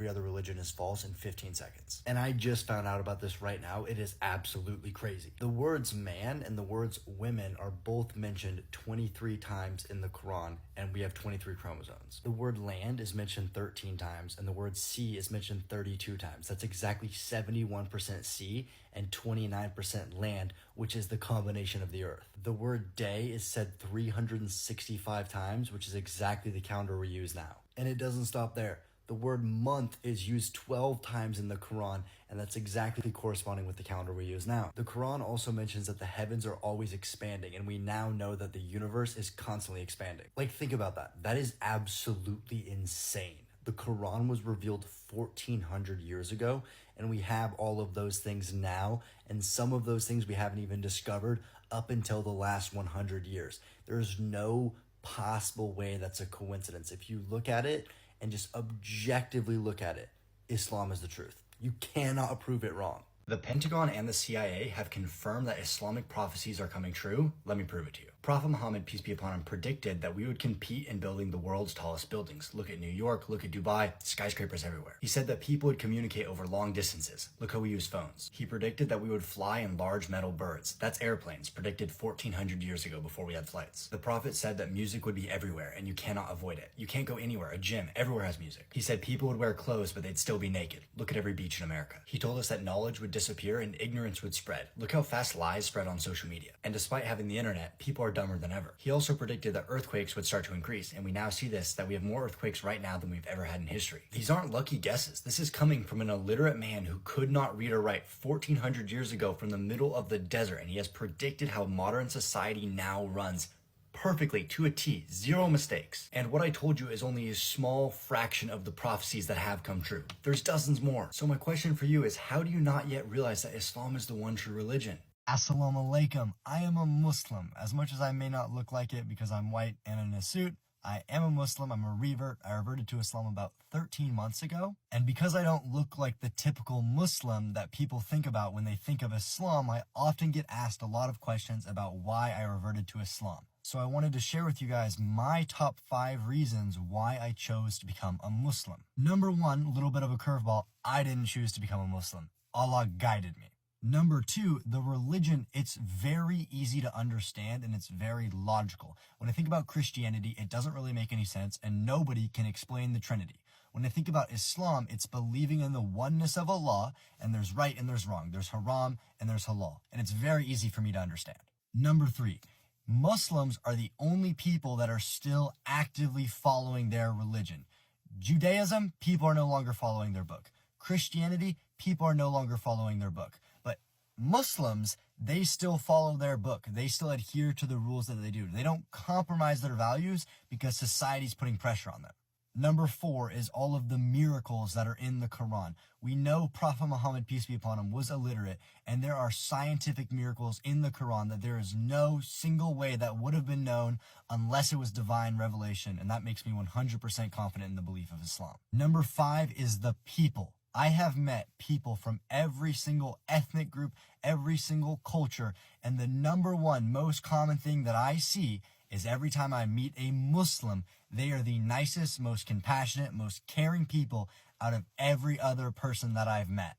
every other religion is false in 15 seconds. And I just found out about this right now. It is absolutely crazy. The words man and the words women are both mentioned 23 times in the Quran, and we have 23 chromosomes. The word land is mentioned 13 times, and the word sea is mentioned 32 times. That's exactly 71% sea and 29% land, which is the combination of the earth. The word day is said 365 times, which is exactly the calendar we use now. And it doesn't stop there. The word month is used 12 times in the Quran, and that's exactly corresponding with the calendar we use now. The Quran also mentions that the heavens are always expanding, and we now know that the universe is constantly expanding. Like, think about that. That is absolutely insane. The Quran was revealed 1400 years ago, and we have all of those things now, and some of those things we haven't even discovered up until the last 100 years. There's no possible way that's a coincidence. If you look at it and just objectively look at it, Islam is the truth. You cannot prove it wrong. The Pentagon and the CIA have confirmed that Islamic prophecies are coming true. Let me prove it to you. Prophet Muhammad, peace be upon him, predicted that we would compete in building the world's tallest buildings. Look at New York, look at Dubai, skyscrapers everywhere. He said that people would communicate over long distances. Look how we use phones. He predicted that we would fly in large metal birds. That's airplanes, predicted 1400 years ago before we had flights. The Prophet said that music would be everywhere and you cannot avoid it. You can't go anywhere, a gym, everywhere has music. He said people would wear clothes but they'd still be naked. Look at every beach in America. He told us that knowledge would disappear and ignorance would spread. Look how fast lies spread on social media. And despite having the internet, people are dumber than ever. He also predicted that earthquakes would start to increase, and we now see this, that we have more earthquakes right now than we've ever had in history. These aren't lucky guesses. This is coming from an illiterate man who could not read or write 1400 years ago from the middle of the desert, and he has predicted how modern society now runs perfectly to a T, zero mistakes. And what I told you is only a small fraction of the prophecies that have come true. There's dozens more. So my question for you is, how do you not yet realize that Islam is the one true religion? Assalamu alaikum. I am a Muslim. As much as I may not look like it because I'm white and in a suit, I am a Muslim. I'm a revert. I reverted to Islam about 13 months ago. And because I don't look like the typical Muslim that people think about when they think of Islam, I often get asked a lot of questions about why I reverted to Islam. So I wanted to share with you guys my top 5 reasons why I chose to become a Muslim. Number 1, a little bit of a curveball. I didn't choose to become a Muslim. Allah guided me. Number 2, the religion, it's very easy to understand and it's very logical. When I think about Christianity, it doesn't really make any sense and nobody can explain the Trinity. When I think about Islam, it's believing in the oneness of Allah, and there's right and there's wrong. There's haram and there's halal. And it's very easy for me to understand. Number 3, Muslims are the only people that are still actively following their religion. Judaism, people are no longer following their book. Christianity, people are no longer following their book. But Muslims, they still follow their book. They still adhere to the rules that they do. They don't compromise their values because society's putting pressure on them. Number 4 is all of the miracles that are in the Quran. We know Prophet Muhammad, peace be upon him, was illiterate, and there are scientific miracles in the Quran that there is no single way that would have been known unless it was divine revelation, and that makes me 100% confident in the belief of Islam. Number 5 is the people. I have met people from every single ethnic group, every single culture, and the number 1 most common thing that I see is every time I meet a Muslim, they are the nicest, most compassionate, most caring people out of every other person that I've met.